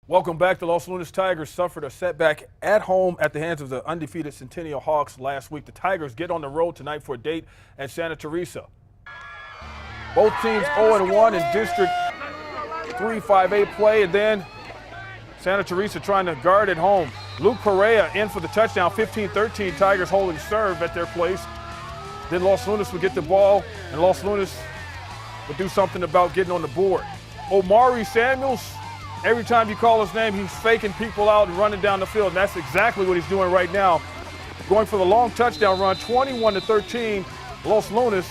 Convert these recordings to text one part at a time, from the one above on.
Welcome back. The Los Lunas Tigers suffered a setback at home at the hands of the undefeated Centennial Hawks last week. The Tigers get on the road tonight for a date at Santa Teresa. Both teams 0-1 in District 3-5A play, and then Santa Teresa trying to guard at home. Luke Perea in for the touchdown, 15-13. Tigers holding serve at their place. Then Los Lunas would get the ball, and Los Lunas would do something about getting on the board. Omari Samuels, every time you call his name, he's faking people out and running down the field, and that's exactly what he's doing right now. Going for the long touchdown run, 21-13, Los Lunas.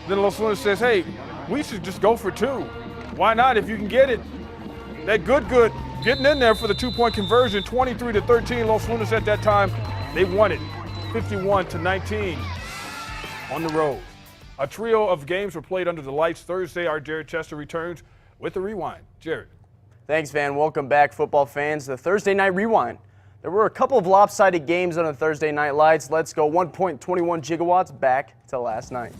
Then Los Lunas says, hey, we should just go for two. Why not if you can get it? That good, getting in there for the two-point conversion, 23-13. Los Lunas at that time, they won it, 51-19 on the road. A trio of games were played under the lights Thursday. Our Jared Chester returns with the Rewind. Jared. Thanks, Van. Welcome back, football fans. The Thursday Night Rewind. There were a couple of lopsided games on the Thursday Night Lights. Let's go 1.21 gigawatts back to last night.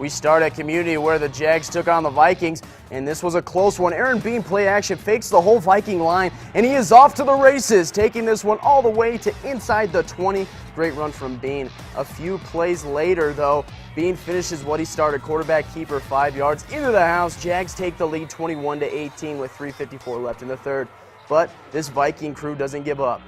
We start at Community where the Jags took on the Vikings, and this was a close one. Aaron Bean play action fakes the whole Viking line, and he is off to the races, taking this one all the way to inside the 20. Great run from Bean. A few plays later, though, Bean finishes what he started, quarterback keeper 5 yards into the house. Jags take the lead 21-18 with 3:54 left in the third. But this Viking crew doesn't give up.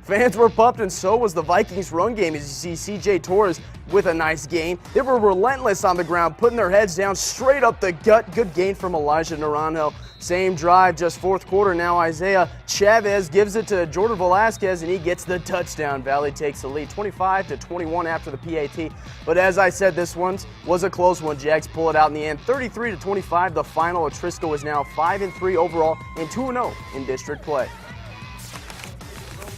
Fans were pumped, and so was the Vikings' run game. As you see C.J. Torres with a nice game. They were relentless on the ground, putting their heads down straight up the gut. Good gain from Elijah Naranjo. Same drive, just fourth quarter now. Isaiah Chavez gives it to Jordan Velasquez, and he gets the touchdown. Valley takes the lead 25-21 after the PAT. But as I said, this one was a close one. Jags pull it out in the end, 33-25. The final. Atrisco is now 5-3 overall and 2-0 in district play.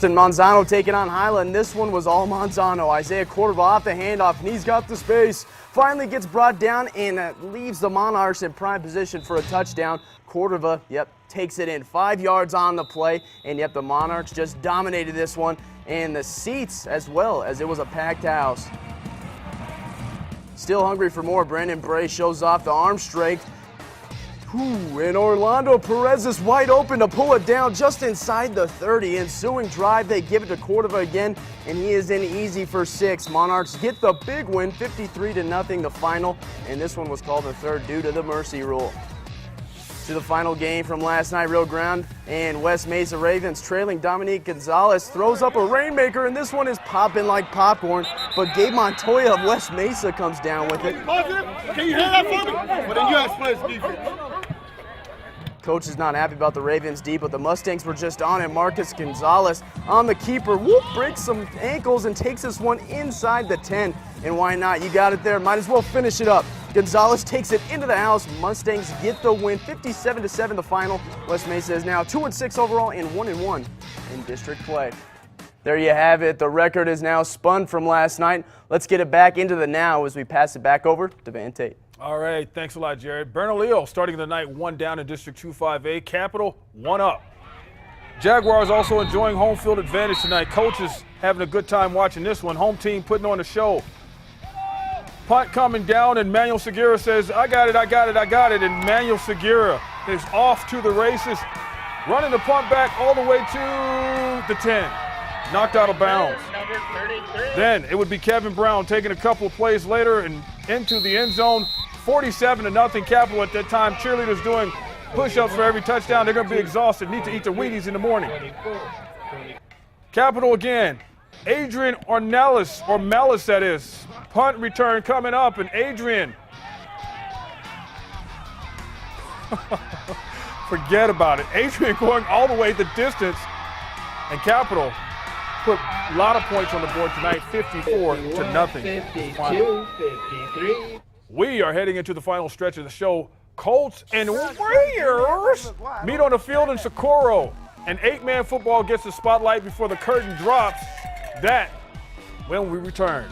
Monzano taking on Highland. This one was all Monzano. Isaiah Cordova off the handoff, and he's got the space. Finally gets brought down and leaves the Monarchs in prime position for a touchdown. Cordova, takes it in 5 yards on the play, and the Monarchs just dominated this one, and the seats as well, as it was a packed house. Still hungry for more. Brandon Bray shows off the arm strength. And Orlando Perez is wide open to pull it down just inside the 30. Ensuing drive, they give it to Cordova again, and he is in easy for 6. Monarchs get the big win, 53-0, the final, and this one was called the third due to the mercy rule. To the final game from last night, Rio Grande and West Mesa Ravens trailing. Dominique Gonzalez throws up a rainmaker, and this one is popping like popcorn, but Gabe Montoya of West Mesa comes down with it. Can you hear that for me? Well, then you have to play this defense. Coach is not happy about the Ravens D, but the Mustangs were just on it. Marcus Gonzalez on the keeper, breaks some ankles and takes this one inside the 10. And why not? You got it there. Might as well finish it up. Gonzalez takes it into the house. Mustangs get the win, 57-7 the final. West Mesa is now 2-6 overall and 1-1 in district play. There you have it. The record is now spun from last night. Let's get it back into the now as we pass it back over to Van Tate. All right, thanks a lot, Jared. Bernalillo starting the night 1 down in District 2-5A. Capital 1 up. Jaguars also enjoying home field advantage tonight. Coaches having a good time watching this one. Home team putting on a show. Punt coming down, and Manuel Segura says, I got it. And Manuel Segura is off to the races, running the punt back all the way to the 10. Knocked out of bounds. Then it would be Kevin Brown taking a couple of plays later and into the end zone. 47-0 Capital at that time. Cheerleaders doing push-ups for every touchdown. They're going to be exhausted, need to eat their Wheaties in the morning. Capital again. Adrian Ornelas, that is. Punt return coming up, and Adrian. Forget about it. Adrian going all the way the distance, and Capital put a lot of points on the board tonight, 54-0. 52, 53. We are heading into the final stretch of the show. Colts and Warriors meet on the field in Socorro. And 8-man football gets the spotlight before the curtain drops. That when we return.